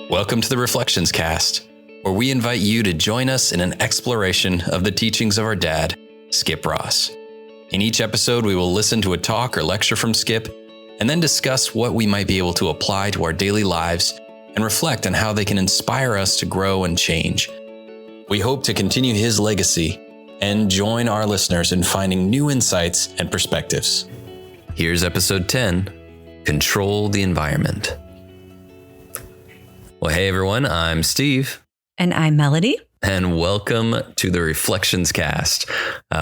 Welcome to the Reflections Cast, where we invite you to join us in an exploration of the teachings of our dad, Skip Ross. In each episode, we will listen to a talk or lecture from Skip, and then discuss what we might be able to apply to our daily lives and reflect on how they can inspire us to grow and change. We hope to continue his legacy and join our listeners in finding new insights and perspectives. Here's episode 10, Control the Environment. Well, hey everyone, I'm Steve. And I'm Melody. And welcome to the Reflections Cast.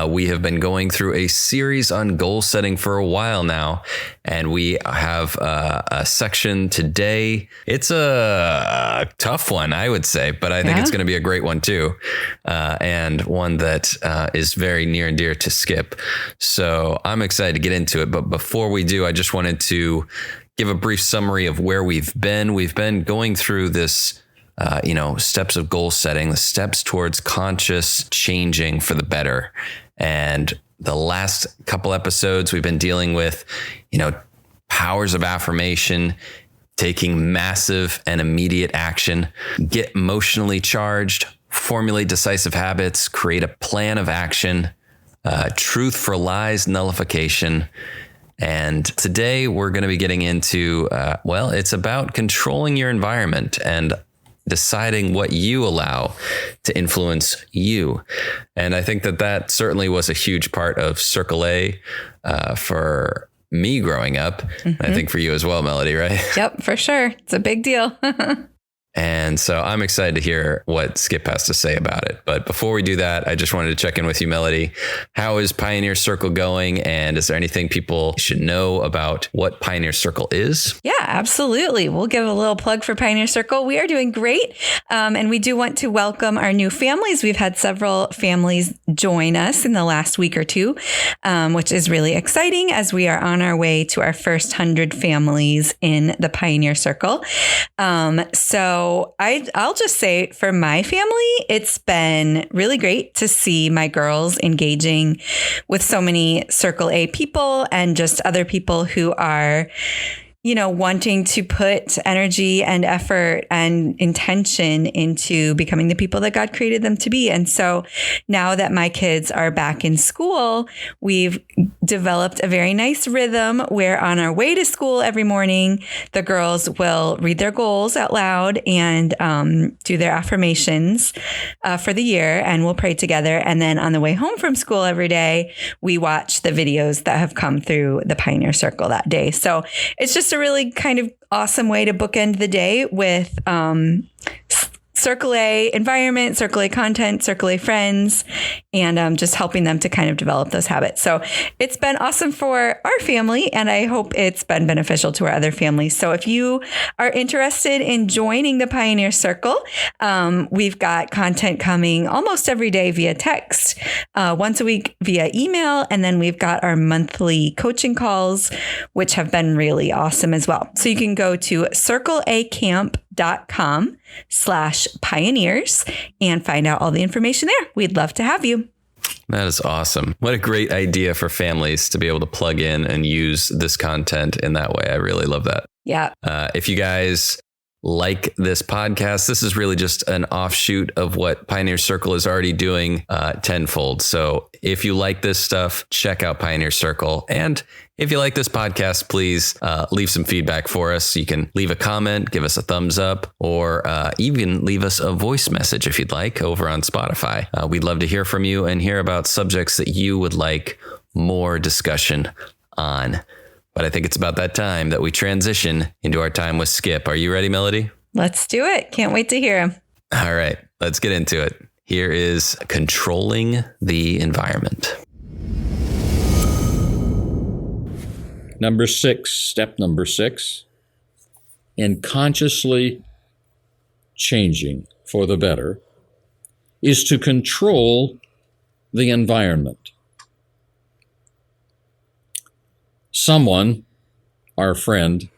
We have been going through a series on goal setting for a while now, and we have a section today. It's a tough one, I would say, but I think it's going to be a great one too, and one that is very near and dear to Skip. So I'm excited to get into it. But before we do, I just wanted to give a brief summary of where we've been. We've been going through this steps of goal setting, the steps towards conscious changing for the better. And the last couple episodes, we've been dealing with, powers of affirmation, taking massive and immediate action, get emotionally charged, formulate decisive habits, create a plan of action, truth for lies, nullification. And today we're going to be getting into, it's about controlling your environment and deciding what you allow to influence you. And I think that certainly was a huge part of Circle A for me growing up. Mm-hmm. I think for you as well, Melody, right? Yep, for sure. It's a big deal. And so I'm excited to hear what Skip has to say about it. But before we do that, I just wanted to check in with you, Melody. How is Pioneer Circle going? And is there anything people should know about what Pioneer Circle is? Yeah, absolutely. We'll give a little plug for Pioneer Circle. We are doing great. And we do want to welcome our new families. We've had several families join us in the last week or two, which is really exciting as we are on our way to our first 100 families in the Pioneer Circle. So I'll just say for my family, it's been really great to see my girls engaging with so many Circle A people and just other people who are, wanting to put energy and effort and intention into becoming the people that God created them to be. And so now that my kids are back in school, we've developed a very nice rhythm where on our way to school every morning, the girls will read their goals out loud and do their affirmations for the year, and we'll pray together. And then on the way home from school every day, we watch the videos that have come through the Pioneer Circle that day. So it's just a really kind of awesome way to bookend the day with Circle A environment, Circle A content, Circle A friends, and just helping them to kind of develop those habits. So it's been awesome for our family, and I hope it's been beneficial to our other families. So if you are interested in joining the Pioneer Circle, we've got content coming almost every day via text, once a week via email, and then we've got our monthly coaching calls, which have been really awesome as well. So you can go to circleacamp.com/pioneers and find out all the information there. We'd love to have you. That is awesome. What a great idea for families to be able to plug in and use this content in that way. I really love that. Yeah. If you guys like this podcast, this is really just an offshoot of what Pioneer Circle is already doing tenfold. So if you like this stuff, check out Pioneer Circle. And if you like this podcast, please leave some feedback for us. You can leave a comment, give us a thumbs up, or even leave us a voice message if you'd like over on Spotify. We'd love to hear from you and hear about subjects that you would like more discussion on. But I think it's about that time that we transition into our time with Skip. Are you ready, Melody? Let's do it. Can't wait to hear him. All right, let's get into it. Here is Controlling the Environment. Step number 6, in consciously changing for the better, is to control the environment. Someone, our friend,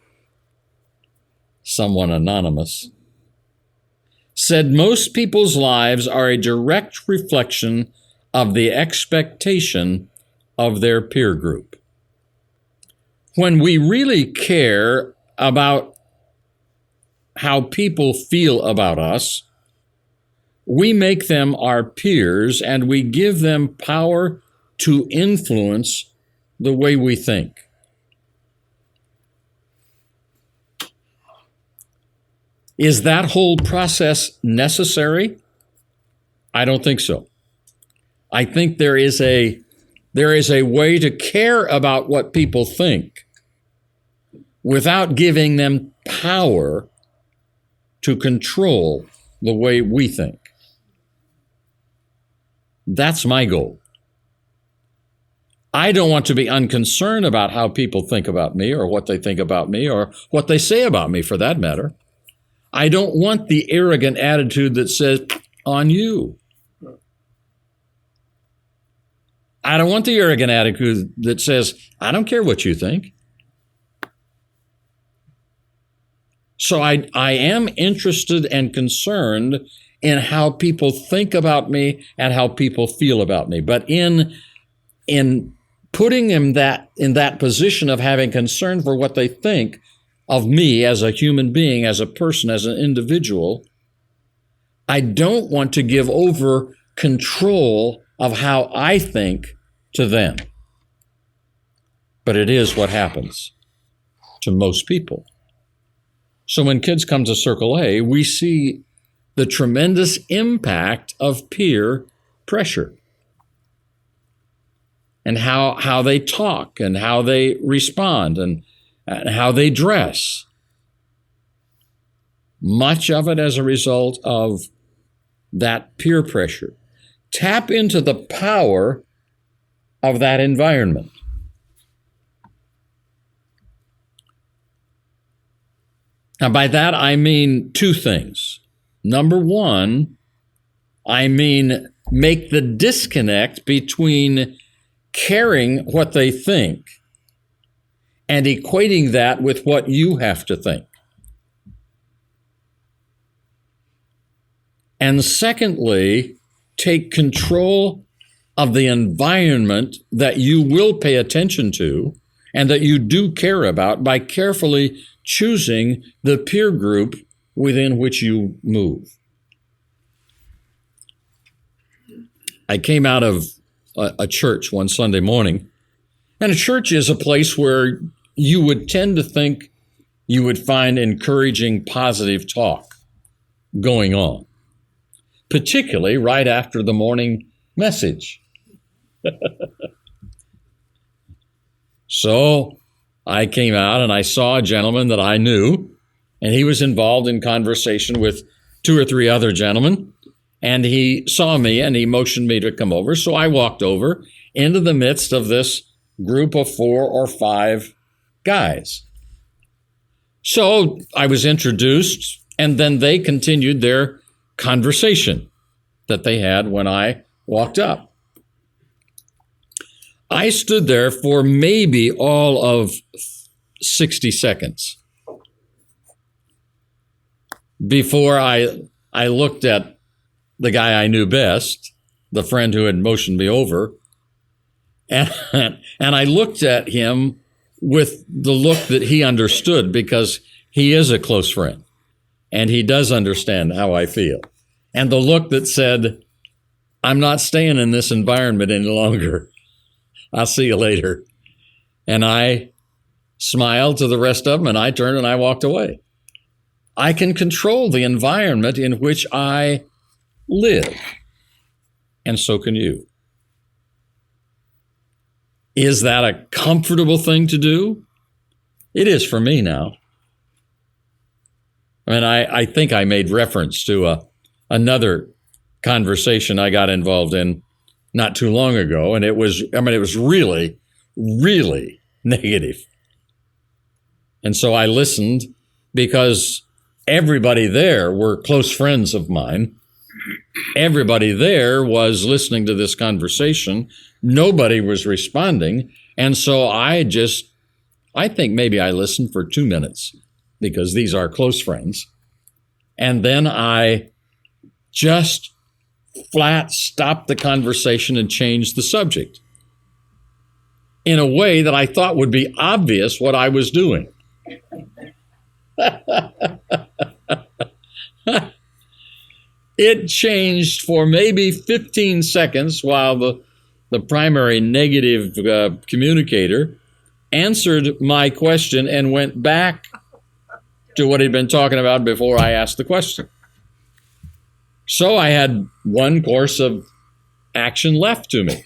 someone anonymous, said most people's lives are a direct reflection of the expectation of their peer group. When we really care about how people feel about us, we make them our peers and we give them power to influence the way we think. Is that whole process necessary? I don't think so. I think there is a way to care about what people think without giving them power to control the way we think. That's my goal. I don't want to be unconcerned about how people think about me or what they think about me or what they say about me for that matter. I don't want the arrogant attitude that says, on you. I don't want the arrogant attitude that says, I don't care what you think. So I am interested and concerned in how people think about me and how people feel about me. But in putting them in that position of having concern for what they think of me as a human being, as a person, as an individual, I don't want to give over control of how I think to them. But it is what happens to most people. So when kids come to Circle A, we see the tremendous impact of peer pressure and how they talk and how they respond and how they dress. Much of it as a result of that peer pressure. Tap into the power of that environment. Now, by that, I mean two things. Number one, I mean make the disconnect between caring what they think and equating that with what you have to think. And secondly, take control of the environment that you will pay attention to and that you do care about by carefully choosing the peer group within which you move. I came out of a church one Sunday morning, and a church is a place where you would tend to think you would find encouraging, positive talk going on, particularly right after the morning message. So I came out and I saw a gentleman that I knew, and he was involved in conversation with two or three other gentlemen, and he saw me and he motioned me to come over. So I walked over into the midst of this group of 4 or 5 guys. So I was introduced, and then they continued their conversation that they had when I walked up. I stood there for maybe all of 60 seconds before I looked at the guy I knew best, the friend who had motioned me over, and I looked at him with the look that he understood, because he is a close friend and he does understand how I feel. And the look that said, I'm not staying in this environment any longer. I'll see you later. And I smiled to the rest of them, and I turned and I walked away. I can control the environment in which I live, and so can you. Is that a comfortable thing to do? It is for me now. I mean, I think I made reference to another conversation I got involved in not too long ago, and it was really, really negative. And so I listened, because everybody there were close friends of mine. Everybody there was listening to this conversation. Nobody was responding. And so I think maybe I listened for 2 minutes, because these are close friends. And then I just flat stopped the conversation and changed the subject in a way that I thought would be obvious what I was doing. It changed for maybe 15 seconds while the primary negative communicator answered my question and went back to what he'd been talking about before I asked the question. So I had one course of action left to me.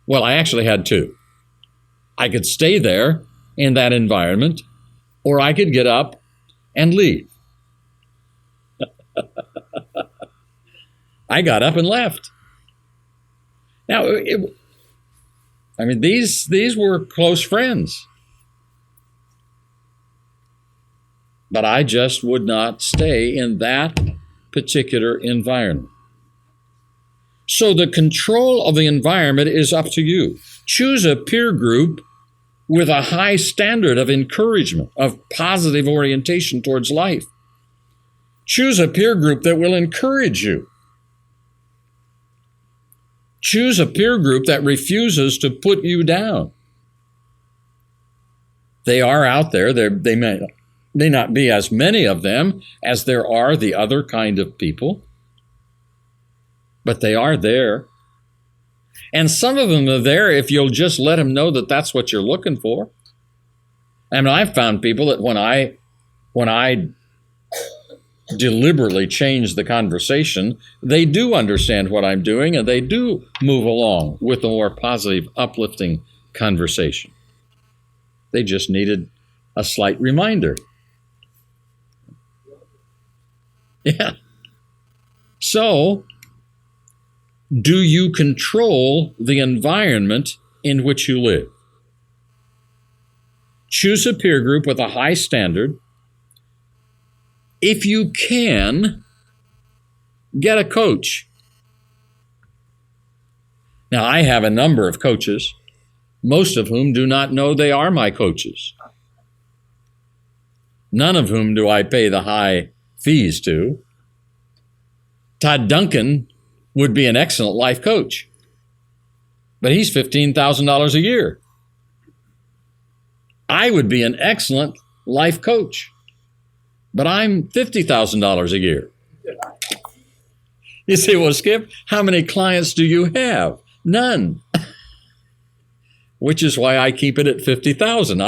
Well, I actually had two. I could stay there in that environment, or I could get up and leave. I got up and left. Now, these were close friends. But I just would not stay in that particular environment. So the control of the environment is up to you. Choose a peer group with a high standard of encouragement, of positive orientation towards life. Choose a peer group that will encourage you. Choose a peer group that refuses to put you down. They are out there. They may not be as many of them as there are the other kind of people, but they are there. And some of them are there if you'll just let them know that that's what you're looking for. I mean, I've found people that when I deliberately change the conversation, they do understand what I'm doing and they do move along with a more positive, uplifting conversation. They just needed a slight reminder. Yeah. So, do you control the environment in which you live? Choose a peer group with a high standard. If you can, get a coach. Now, I have a number of coaches, most of whom do not know they are my coaches. None of whom do I pay the high fees to. Todd Duncan would be an excellent life coach, but he's $15,000 a year. I would be an excellent life coach, but I'm $50,000 a year. You say, well, Skip, how many clients do you have? None. Which is why I keep it at 50,000.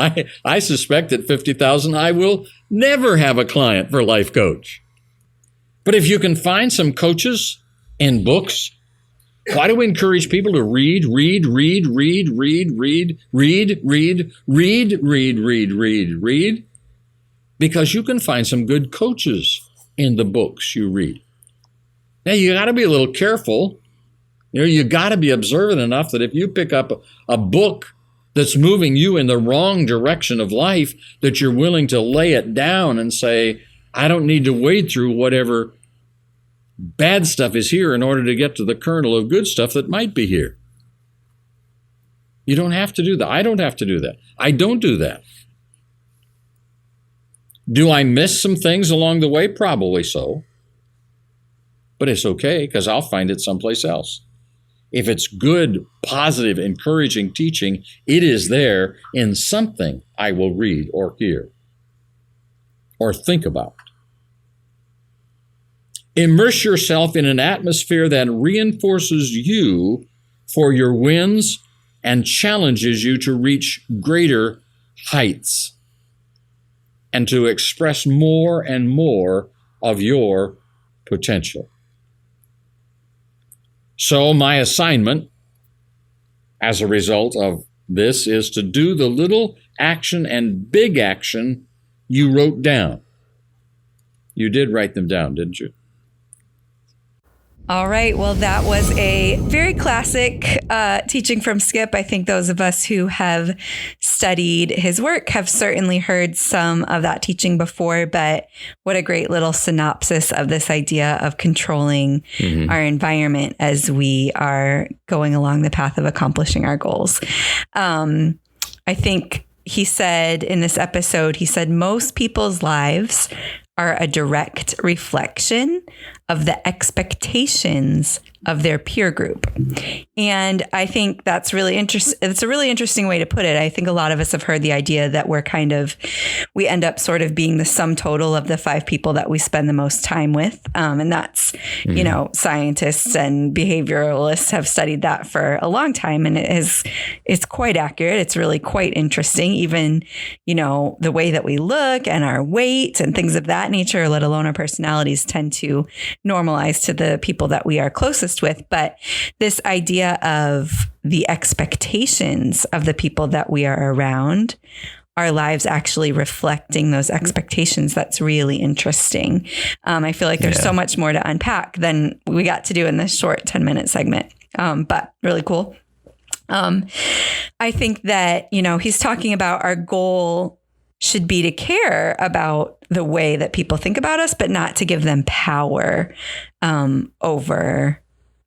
I suspect at 50,000 I will never have a client for life coach. But if you can find some coaches in books, why do we encourage people to read? Because you can find some good coaches in the books you read. Now, you got to be a little careful. You got to be observant enough that if you pick up a book that's moving you in the wrong direction of life, that you're willing to lay it down and say, I don't need to wade through whatever bad stuff is here in order to get to the kernel of good stuff that might be here. You don't have to do that. I don't have to do that. I don't do that. Do I miss some things along the way? Probably so. But it's okay because I'll find it someplace else. If it's good, positive, encouraging teaching, it is there in something I will read or hear or think about. Immerse yourself in an atmosphere that reinforces you for your wins and challenges you to reach greater heights and to express more and more of your potential. So my assignment as a result of this is to do the little action and big action you wrote down. You did write them down, didn't you? All right. Well, that was a very classic teaching from Skip. I think those of us who have studied his work have certainly heard some of that teaching before, but what a great little synopsis of this idea of controlling our environment as we are going along the path of accomplishing our goals. I think he said in this episode, he said, most people's lives are a direct reflection of the expectations of their peer group. And I think that's really interesting. It's a really interesting way to put it. I think a lot of us have heard the idea that we end up sort of being the sum total of the 5 people that we spend the most time with. And that's, you know, scientists and behavioralists have studied that for a long time. And it's quite accurate. It's really quite interesting. Even, you know, the way that we look and our weight and things of that nature, let alone our personalities, tend to normalize to the people that we are closest with. But this idea of the expectations of the people that we are around, our lives actually reflecting those expectations, that's really interesting. I feel like there's so much more to unpack than we got to do in this short 10-minute segment, but really cool. I think that, you know, he's talking about our goal should be to care about the way that people think about us, but not to give them power over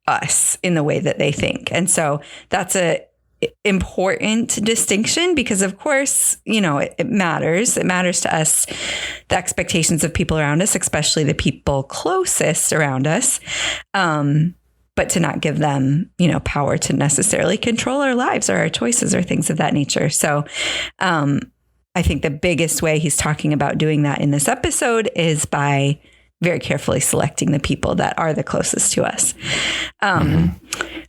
us in the way that they think. And so that's a important distinction because, of course, you know, it matters. It matters to us, the expectations of people around us, especially the people closest around us. But to not give them, you know, power to necessarily control our lives or our choices or things of that nature. So I think the biggest way he's talking about doing that in this episode is by very carefully selecting the people that are the closest to us.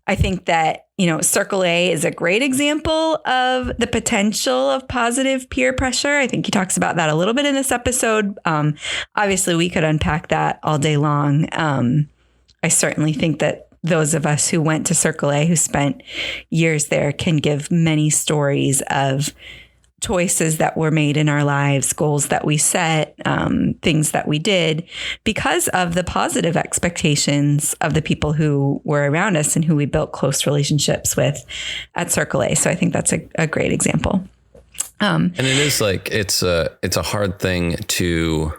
I think that, you know, Circle A is a great example of the potential of positive peer pressure. I think he talks about that a little bit in this episode. Obviously, we could unpack that all day long. I certainly think that those of us who went to Circle A, who spent years there, can give many stories of choices that were made in our lives, goals that we set, things that we did because of the positive expectations of the people who were around us and who we built close relationships with at Circle A. So I think that's a great example. And it is like, it's a hard thing to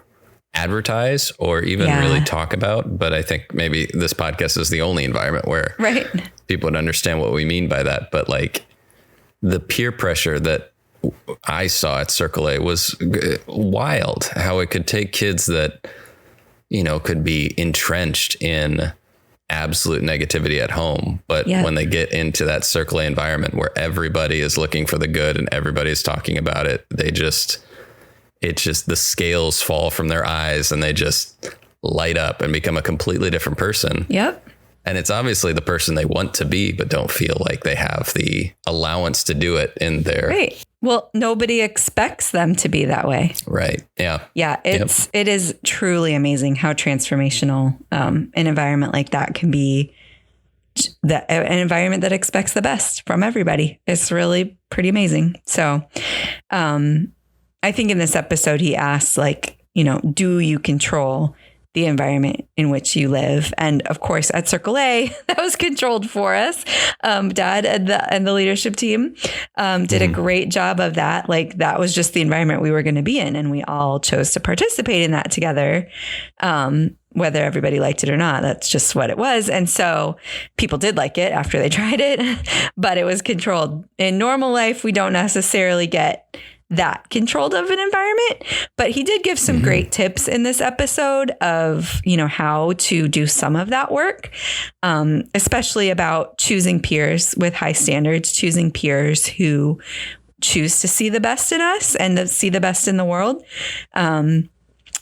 advertise or even really talk about. But I think maybe this podcast is the only environment where people would understand what we mean by that. But like the peer pressure that I saw at Circle A was wild, how it could take kids that, you know, could be entrenched in absolute negativity at home. But when they get into that Circle A environment where everybody is looking for the good and everybody's talking about it, the scales fall from their eyes and they just light up and become a completely different person. Yep. And it's obviously the person they want to be, but don't feel like they have the allowance to do it in their. Right. Well, nobody expects them to be that way. Right. Yeah. Yeah. It is truly amazing how transformational an environment like that can be. An environment that expects the best from everybody. It's really pretty amazing. So I think in this episode, he asks, like, you know, do you control the environment in which you live? And of course, at Circle A, that was controlled for us. Dad and the leadership team did a great job of that. Like, that was just the environment we were going to be in. And we all chose to participate in that together. Whether everybody liked it or not, that's just what it was. And so people did like it after they tried it, but it was controlled. In normal life, we don't necessarily get that controlled of an environment, but he did give some great tips in this episode of, you know, how to do some of that work, especially about choosing peers with high standards, choosing peers who choose to see the best in us and to see the best in the world.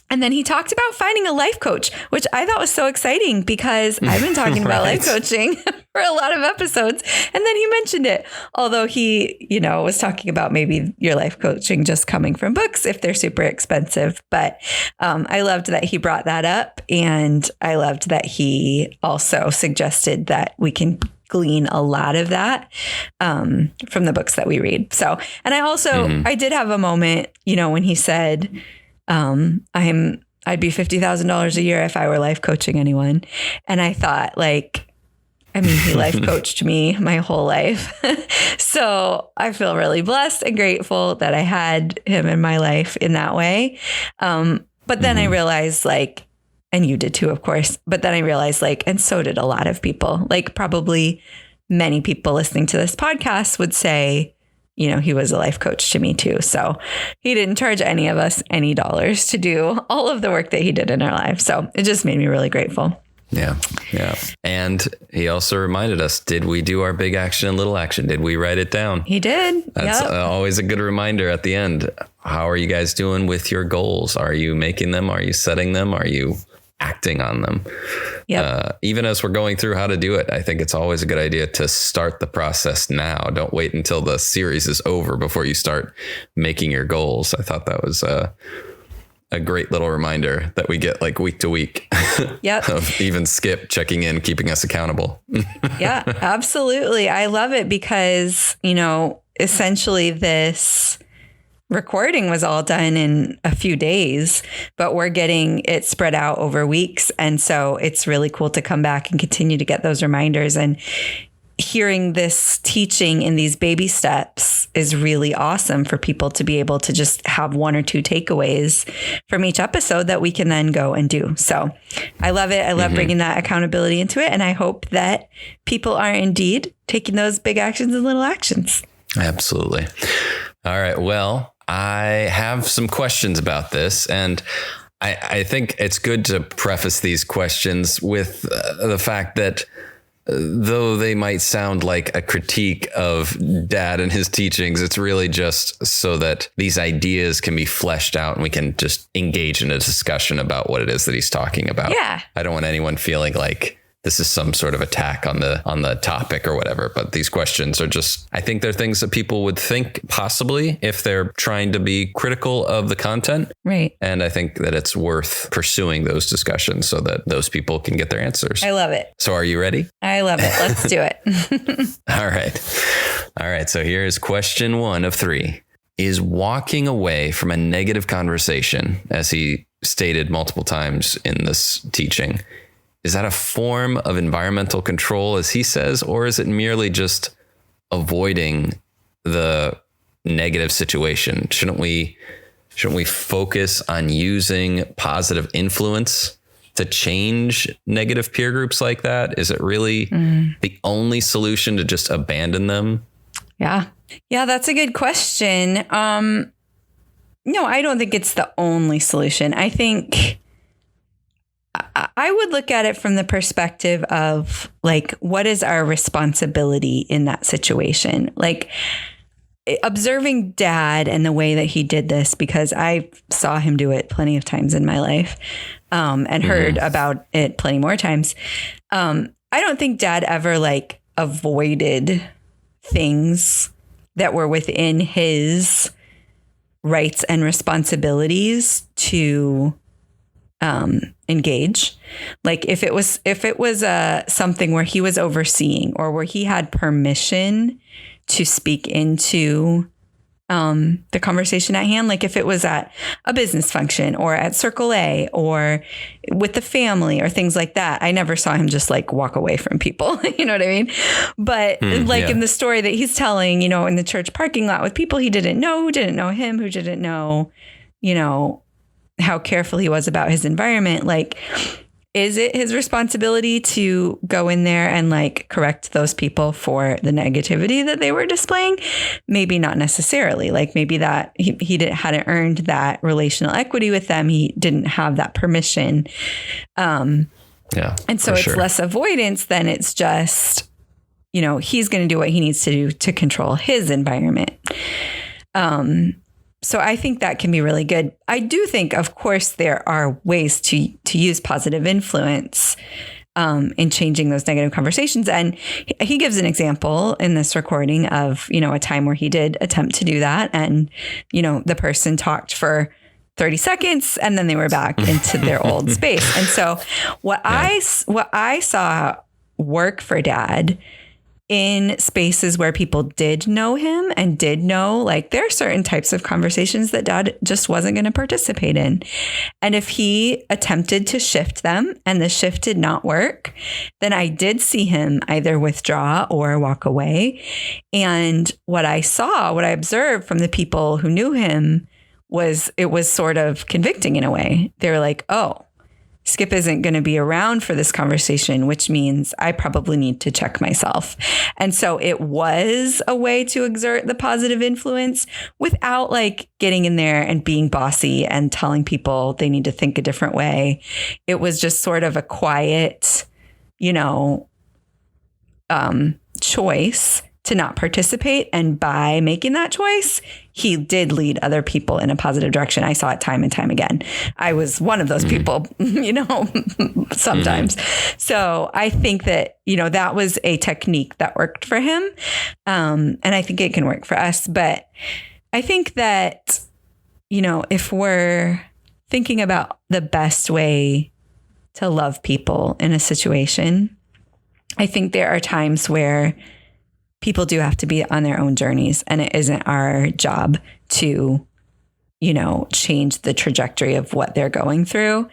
And then he talked about finding a life coach, which I thought was so exciting because I've been talking about life coaching for a lot of episodes. And then he mentioned it, although he, you know, was talking about maybe your life coaching just coming from books if they're super expensive. But I loved that he brought that up. And I loved that he also suggested that we can glean a lot of that from the books that we read. So, and I also, I did have a moment, you know, when he said, I'd be $50,000 a year if I were life coaching anyone. And I thought, like, I mean, he life coached me my whole life. So I feel really blessed and grateful that I had him in my life in that way. But then I realized, like, and you did too, of course, but then I realized, like, and so did a lot of people, like probably many people listening to this podcast would say, you know, he was a life coach to me too. So he didn't charge any of us any dollars to do all of the work that he did in our lives. So it just made me really grateful. Yeah. Yeah. And he also reminded us, did we do our big action and little action? Did we write it down? He did. That's always a good reminder at the end. How are you guys doing with your goals? Are you making them? Are you setting them? Are you acting on them? Even as we're going through how to do it, I think it's always a good idea to start the process now. Don't wait until the series is over before you start making your goals. I thought that was a great little reminder that we get like week to week. Yep. Of even Skip checking in, keeping us accountable. Yeah, absolutely. I love it because, you know, essentially this recording was all done in a few days, but we're getting it spread out over weeks. And so it's really cool to come back and continue to get those reminders, and hearing this teaching in these baby steps is really awesome for people to be able to just have one or two takeaways from each episode that we can then go and do. So I love it. I love bringing that accountability into it. And I hope that people are indeed taking those big actions and little actions. Absolutely. All right. Well, I have some questions about this, and I think it's good to preface these questions with the fact that though they might sound like a critique of Dad and his teachings, it's really just so that these ideas can be fleshed out and we can just engage in a discussion about what it is that he's talking about. Yeah. I don't want anyone feeling like this is some sort of attack on the topic or whatever. But these questions are just, I think they're things that people would think possibly if they're trying to be critical of the content. Right. And I think that it's worth pursuing those discussions so that those people can get their answers. I love it. So are you ready? I love it. Let's do it. All right. So here's question 1 of 3. Is walking away from a negative conversation, as he stated multiple times in this teaching, is that a form of environmental control, as he says, or is it merely just avoiding the negative situation? Shouldn't we focus on using positive influence to change negative peer groups like that? Is it really the only solution to just abandon them? Yeah. Yeah, that's a good question. No, I don't think it's the only solution. I think I would look at it from the perspective of like, what is our responsibility in that situation? Like observing Dad and the way that he did this, because I saw him do it plenty of times in my life, and heard about it plenty more times. I don't think Dad ever like avoided things that were within his rights and responsibilities to engage. Like if it was something where he was overseeing or where he had permission to speak into the conversation at hand, like if it was at a business function or at Circle A or with the family or things like that, I never saw him just like walk away from people. You know what I mean? But in the story that he's telling, you know, in the church parking lot with people he didn't know, who didn't know him, who didn't know, you know, how careful he was about his environment. Like, is it his responsibility to go in there and like correct those people for the negativity that they were displaying? Maybe not necessarily. Like maybe that he hadn't earned that relational equity with them. He didn't have that permission. And so it's less avoidance than it's just, you know, he's going to do what he needs to do to control his environment. So I think that can be really good. I do think, of course, there are ways to use positive influence in changing those negative conversations. And he gives an example in this recording of, you know, a time where he did attempt to do that. And, you know, the person talked for 30 seconds and then they were back into their old space. And so what I saw work for Dad in spaces where people did know him and did know, like, there are certain types of conversations that Dad just wasn't going to participate in. And if he attempted to shift them and the shift did not work, then I did see him either withdraw or walk away. And what I observed from the people who knew him was, it was sort of convicting in a way. They were like, oh, Skip isn't going to be around for this conversation, which means I probably need to check myself. And so it was a way to exert the positive influence without like getting in there and being bossy and telling people they need to think a different way. It was just sort of a quiet, choice to not participate. And by making that choice, he did lead other people in a positive direction. I saw it time and time again. I was one of those people, sometimes. So I think that, that was a technique that worked for him. And I think it can work for us. But I think that, if we're thinking about the best way to love people in a situation, I think there are times where people do have to be on their own journeys, and it isn't our job to, change the trajectory of what they're going through.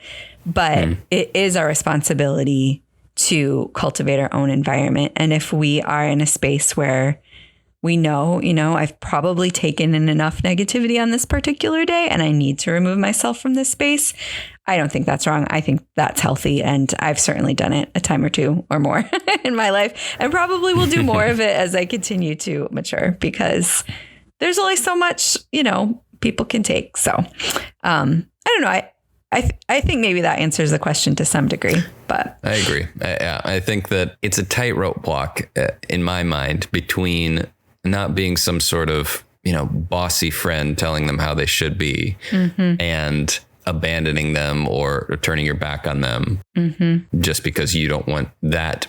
But it is our responsibility to cultivate our own environment. And if we are in a space where we know, I've probably taken in enough negativity on this particular day and I need to remove myself from this space, I don't think that's wrong. I think that's healthy. And I've certainly done it a time or two or more in my life, and probably will do more of it as I continue to mature, because there's only so much, people can take. So I don't know. I think maybe that answers the question to some degree, but I agree. I think that it's a tightrope walk in my mind between not being some sort of, bossy friend telling them how they should be and abandoning them or turning your back on them just because you don't want that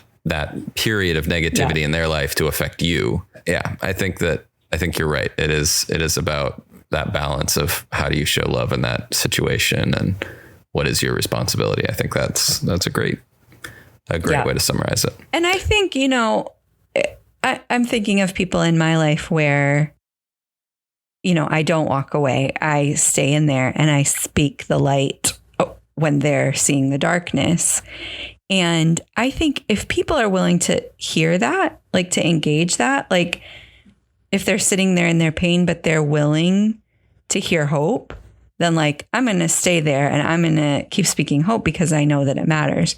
period of negativity in their life to affect you. Yeah, I think you're right. It is about that balance of how do you show love in that situation and what is your responsibility. I think that's a great way to summarize it. And I think, I'm thinking of people in my life where, I don't walk away. I stay in there and I speak the light when they're seeing the darkness. And I think if people are willing to hear that, like to engage that, like if they're sitting there in their pain, but they're willing to hear hope, then like, I'm going to stay there and I'm going to keep speaking hope because I know that it matters.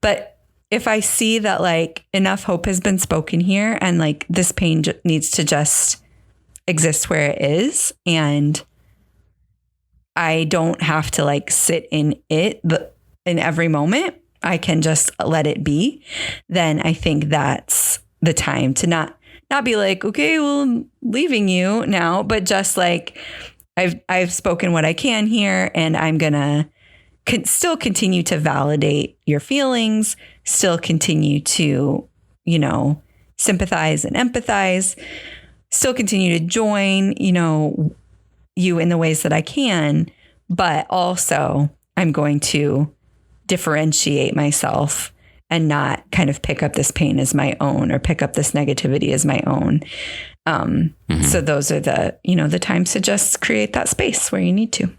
But if I see that like enough hope has been spoken here and like this pain needs to just exist where it is, and I don't have to like sit in it in every moment, I can just let it be, then I think that's the time to not be like, okay, well, I'm leaving you now, but just like, I've spoken what I can here, and I'm going to still continue to validate your feelings, still continue to, sympathize and empathize, still continue to join, you in the ways that I can, but also I'm going to differentiate myself and not kind of pick up this pain as my own or pick up this negativity as my own. So those are the times to just create that space where you need to.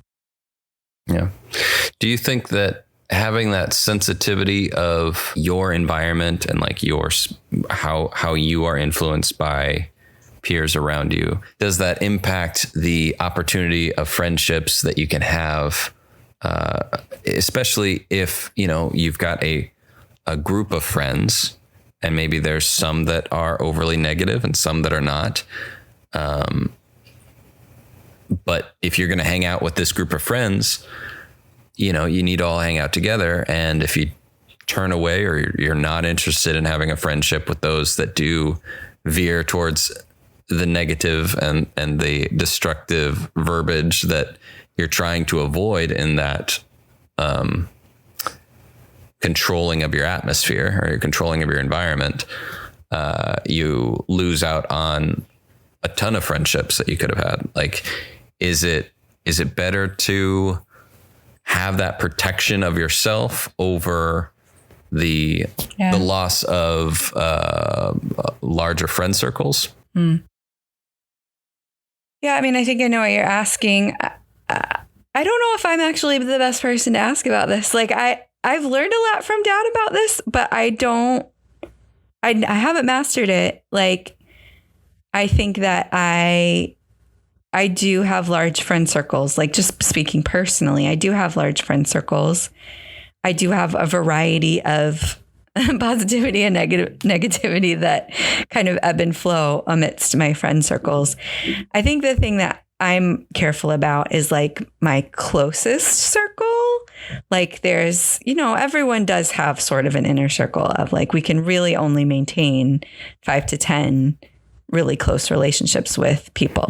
Yeah. Do you think that having that sensitivity of your environment and like how you are influenced by peers around you, does that impact the opportunity of friendships that you can have, especially if, you've got a group of friends and maybe there's some that are overly negative and some that are not. But if you're going to hang out with this group of friends, you need to all hang out together. And if you turn away or you're not interested in having a friendship with those that do veer towards the negative and the destructive verbiage that you're trying to avoid in that controlling of your atmosphere or controlling of your environment, you lose out on a ton of friendships that you could have had. Like, is it better to have that protection of yourself over the loss of larger friend circles? Yeah, I mean, I think I know what you're asking. I don't know if I'm actually the best person to ask about this. Like, I've learned a lot from Dad about this, but I haven't mastered it. Like, I think that I do have large friend circles. Like, just speaking personally, I do have large friend circles. I do have a variety of positivity and negativity that kind of ebb and flow amidst my friend circles. I think the thing that I'm careful about is like my closest circle. Like there's, everyone does have sort of an inner circle of like, we can really only maintain 5 to 10 really close relationships with people.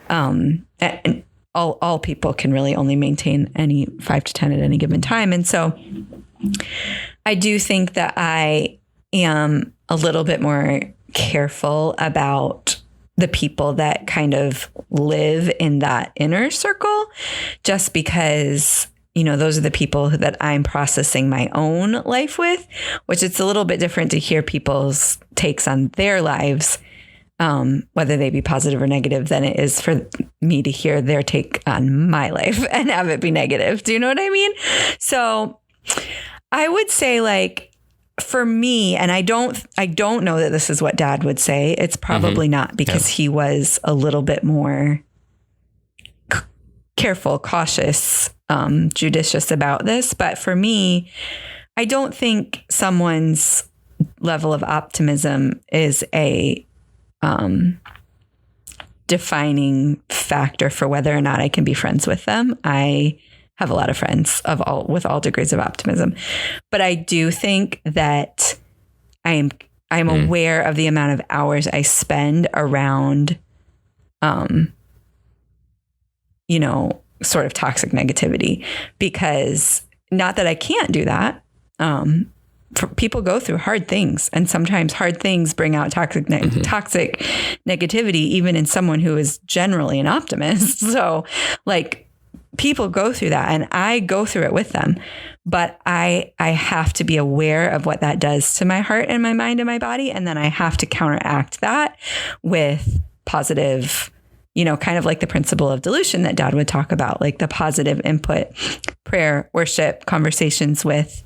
And all people can really only maintain any 5 to 10 at any given time. And so I do think that I am a little bit more careful about the people that kind of live in that inner circle, just because, those are the people that I'm processing my own life with, which it's a little bit different to hear people's takes on their lives, whether they be positive or negative, than it is for me to hear their take on my life and have it be negative. Do you know what I mean? So I would say, like, for me, and I don't know that this is what Dad would say. It's probably not, because he was a little bit more careful, cautious, judicious about this. But for me, I don't think someone's level of optimism is a defining factor for whether or not I can be friends with them. I have a lot of friends with all degrees of optimism, but I do think that I'm aware of the amount of hours I spend around, sort of toxic negativity, because not that I can't do that. People go through hard things, and sometimes hard things bring out toxic negativity, even in someone who is generally an optimist. So like, people go through that, and I go through it with them, but I have to be aware of what that does to my heart and my mind and my body. And then I have to counteract that with positive, kind of like the principle of dilution that Dad would talk about, like the positive input, prayer, worship, conversations with,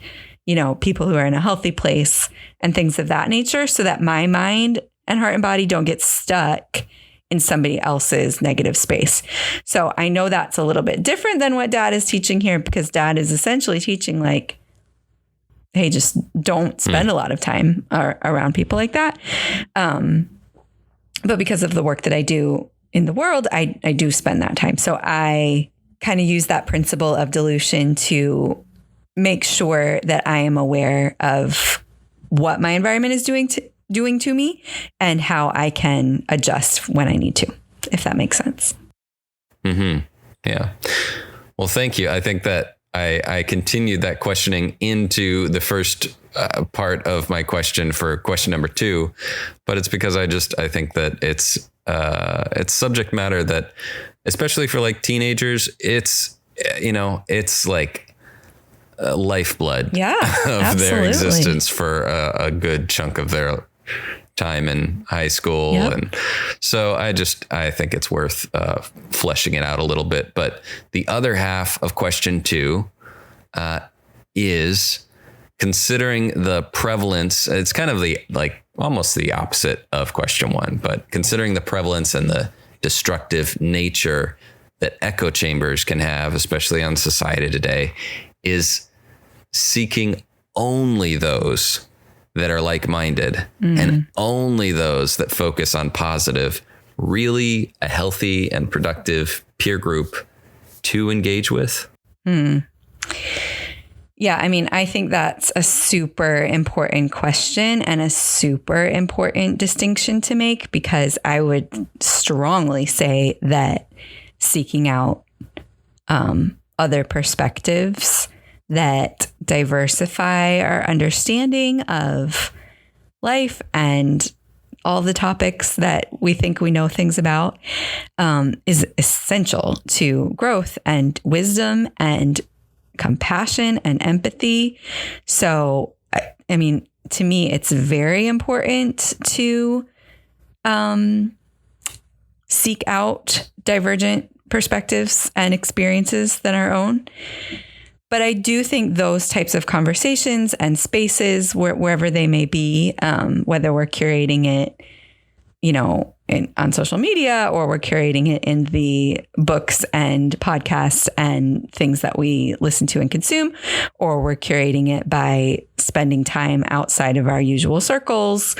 people who are in a healthy place and things of that nature, so that my mind and heart and body don't get stuck in somebody else's negative space. So I know that's a little bit different than what Dad is teaching here, because Dad is essentially teaching like, hey, just don't spend a lot of time around people like that. But because of the work that I do in the world, I do spend that time. So I kind of use that principle of dilution to make sure that I am aware of what my environment is doing to me and how I can adjust when I need to, if that makes sense. Yeah. Well, thank you. I think that I continued that questioning into the first part of my question for question number 2, but it's because I think that it's subject matter that, especially for like teenagers, it's like lifeblood of absolutely. their existence for a good chunk of their time in high school. And so I think it's worth fleshing it out a little bit. But the other half of question 2 is considering the prevalence. It's kind of almost the opposite of question 1, but considering the prevalence and the destructive nature that echo chambers can have, especially on society today, is seeking only those that are like-minded and only those that focus on positive, really a healthy and productive peer group to engage with? Yeah, I mean, I think that's a super important question and a super important distinction to make, because I would strongly say that seeking out other perspectives that diversify our understanding of life and all the topics that we think we know things about is essential to growth and wisdom and compassion and empathy. So, I mean, to me, it's very important to seek out divergent perspectives and experiences than our own. But I do think those types of conversations and spaces, wherever they may be, whether we're curating it, on social media, or we're curating it in the books and podcasts and things that we listen to and consume, or we're curating it by spending time outside of our usual circles.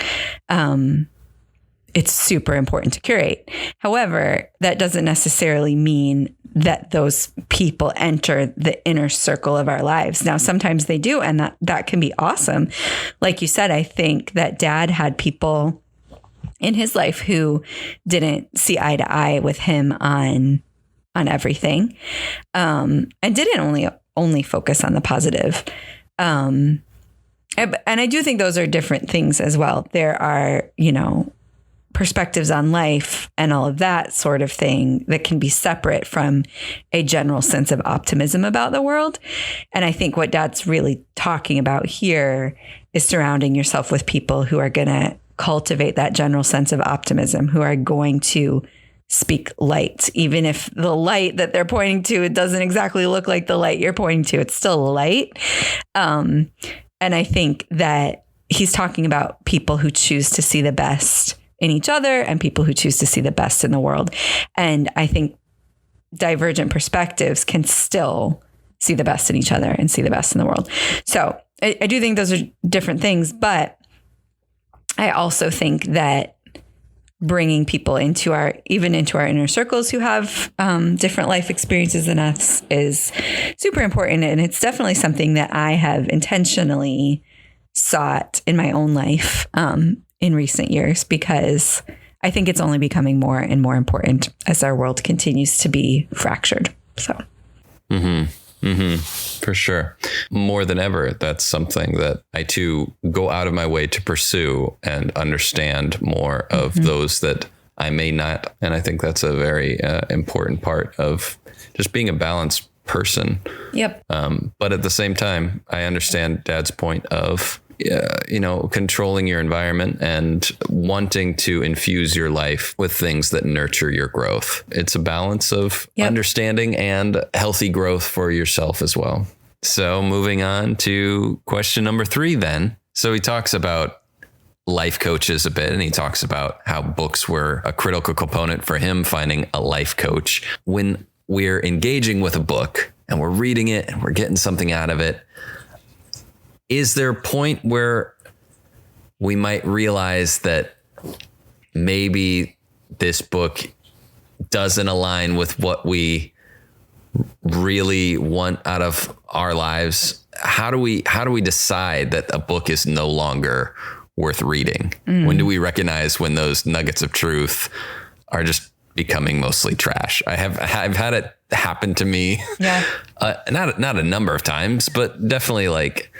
It's super important to curate. However, that doesn't necessarily mean that those people enter the inner circle of our lives. Now, sometimes they do, and that can be awesome. Like you said, I think that Dad had people in his life who didn't see eye to eye with him on everything, and didn't only focus on the positive. And I do think those are different things as well. There are, perspectives on life and all of that sort of thing that can be separate from a general sense of optimism about the world. And I think what Dad's really talking about here is surrounding yourself with people who are going to cultivate that general sense of optimism, who are going to speak light, even if the light that they're pointing to, it doesn't exactly look like the light you're pointing to. It's still a light. And I think that he's talking about people who choose to see the best in each other and people who choose to see the best in the world. And I think divergent perspectives can still see the best in each other and see the best in the world. So I do think those are different things, but I also think that bringing people into our inner circles who have different life experiences than us is super important. And it's definitely something that I have intentionally sought in my own life in recent years, because I think it's only becoming more and more important as our world continues to be fractured. So. For sure. More than ever, that's something that I too go out of my way to pursue and understand more of those that I may not. And I think that's a very important part of just being a balanced person. Yep. But at the same time, I understand Dad's point of, controlling your environment and wanting to infuse your life with things that nurture your growth. It's a balance of understanding and healthy growth for yourself as well. So moving on to question number 3 then. So he talks about life coaches a bit, and he talks about how books were a critical component for him finding a life coach. When we're engaging with a book and we're reading it and we're getting something out of it, is there a point where we might realize that maybe this book doesn't align with what we really want out of our lives? How do we decide that a book is no longer worth reading? When do we recognize when those nuggets of truth are just becoming mostly trash? I've had it happen to me. Yeah. Not a number of times, but definitely like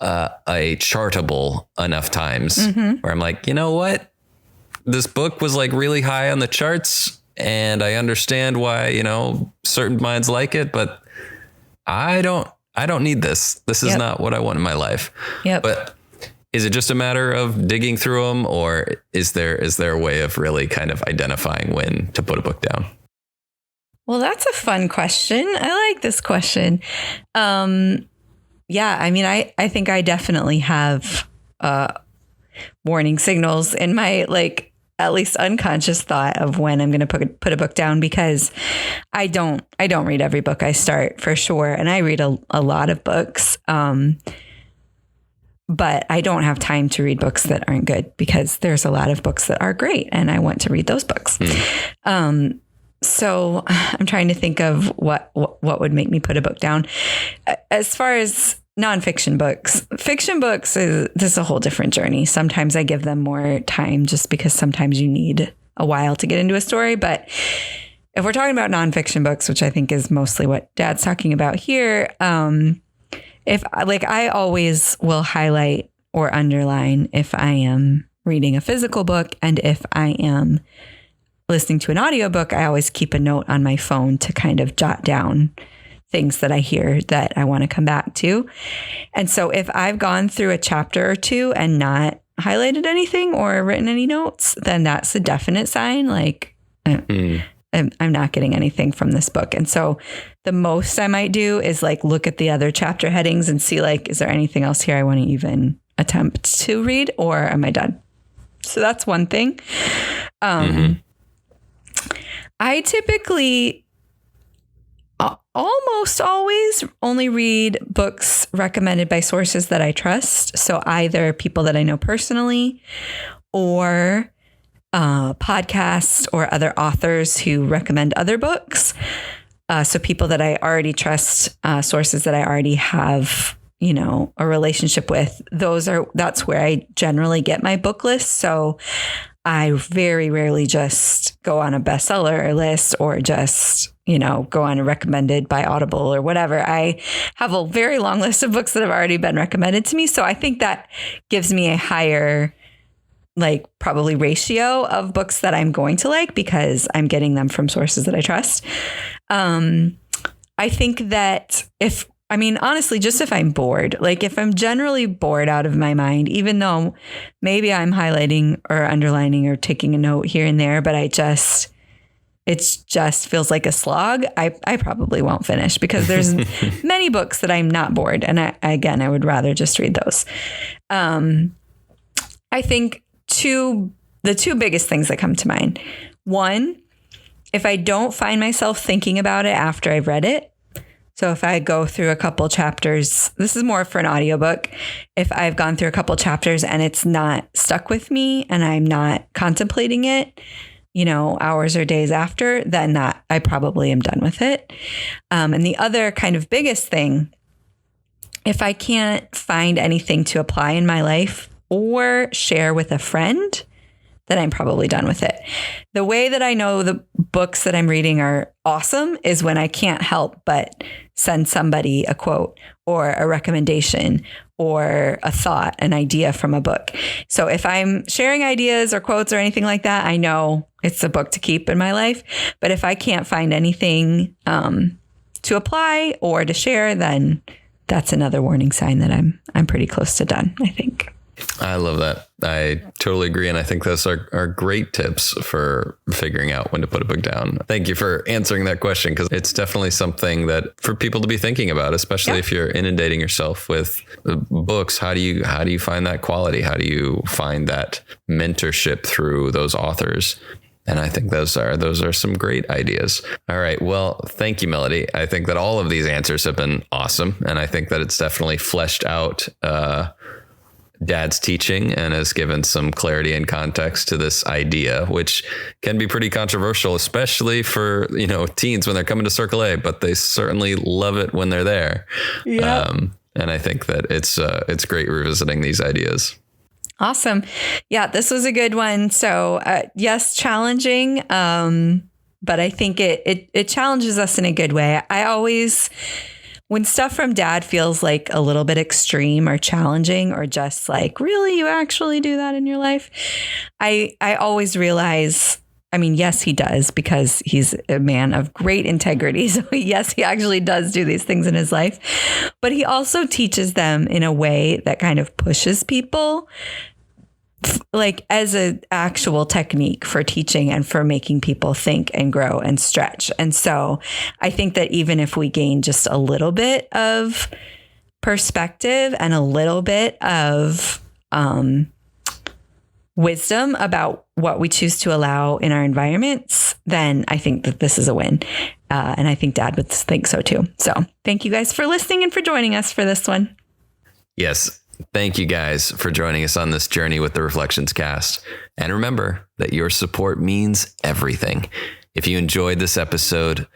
a chartable enough times where I'm like, you know what? This book was like really high on the charts, and I understand why, certain minds like it, but I don't need this. This is not what I want in my life. Yep. But is it just a matter of digging through them, or is there a way of really kind of identifying when to put a book down? Well, that's a fun question. I like this question. Yeah, I mean, I think I definitely have warning signals in my at least unconscious thought of when I'm going to put a book down, because I don't read every book I start, for sure, and I read a lot of books, but I don't have time to read books that aren't good, because there's a lot of books that are great, and I want to read those books. So I'm trying to think of what would make me put a book down. As far as nonfiction books, fiction books this is a whole different journey. Sometimes I give them more time just because sometimes you need a while to get into a story. But if we're talking about nonfiction books, which I think is mostly what Dad's talking about here, I always will highlight or underline if I am reading a physical book, and if I am listening to an audiobook, I always keep a note on my phone to kind of jot down things that I hear that I want to come back to. And so if I've gone through a chapter or two and not highlighted anything or written any notes, then that's a definite sign. I'm not getting anything from this book. And so the most I might do is look at the other chapter headings and see is there anything else here I want to even attempt to read, or am I done? So that's one thing. I typically almost always only read books recommended by sources that I trust. So either people that I know personally or podcasts or other authors who recommend other books. So people that I already trust, sources that I already have, a relationship with. That's where I generally get my book list. So I very rarely just go on a bestseller list or just, go on a recommended by Audible or whatever. I have a very long list of books that have already been recommended to me. So I think that gives me a higher, probably ratio of books that I'm going to like because I'm getting them from sources that I trust. I think that honestly, just if I'm bored, if I'm generally bored out of my mind, even though maybe I'm highlighting or underlining or taking a note here and there, but it just feels like a slog, I probably won't finish because there's many books that I'm not bored. And I would rather just read those. I think the two biggest things that come to mind. One, if I don't find myself thinking about it after I've read it, so if I go through a couple chapters, this is more for an audiobook. If I've gone through a couple chapters and it's not stuck with me and I'm not contemplating it, hours or days after, then I probably am done with it. And the other kind of biggest thing, if I can't find anything to apply in my life or share with a friend, then I'm probably done with it. The way that I know the books that I'm reading are awesome is when I can't help but send somebody a quote or a recommendation or a thought, an idea from a book. So if I'm sharing ideas or quotes or anything like that, I know it's a book to keep in my life. But if I can't find anything to apply or to share, then that's another warning sign that I'm pretty close to done, I think. I love that. I totally agree. And I think those are great tips for figuring out when to put a book down. Thank you for answering that question, because it's definitely something that for people to be thinking about, especially if you're inundating yourself with books. How do you find that quality? How do you find that mentorship through those authors? And I think those are some great ideas. All right. Well, thank you, Melody. I think that all of these answers have been awesome. And I think that it's definitely fleshed out Dad's teaching and has given some clarity and context to this idea, which can be pretty controversial, especially for, teens when they're coming to Circle A, but they certainly love it when they're there. Yeah. And I think that it's great revisiting these ideas. Awesome. Yeah, this was a good one. So yes, challenging. But I think it challenges us in a good way. I always, when stuff from Dad feels like a little bit extreme or challenging or just like, really, you actually do that in your life? I always realize, yes, he does, because he's a man of great integrity. So yes, he actually does do these things in his life, but he also teaches them in a way that kind of pushes people, like as an actual technique for teaching and for making people think and grow and stretch. And so I think that even if we gain just a little bit of perspective and a little bit of wisdom about what we choose to allow in our environments, then I think that this is a win. And I think Dad would think so too. So thank you guys for listening and for joining us for this one. Yes. Thank you guys for joining us on this journey with the Reflections Cast. And remember that your support means everything. If you enjoyed this episode,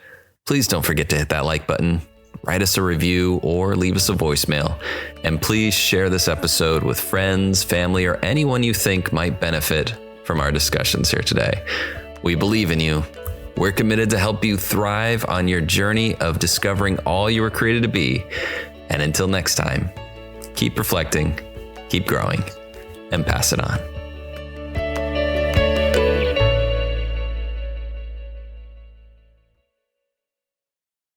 please don't forget to hit that like button, write us a review, or leave us a voicemail. And please share this episode with friends, family, or anyone you think might benefit from our discussions here today. We believe in you. We're committed to help you thrive on your journey of discovering all you were created to be. And until next time, keep reflecting, keep growing, and pass it on.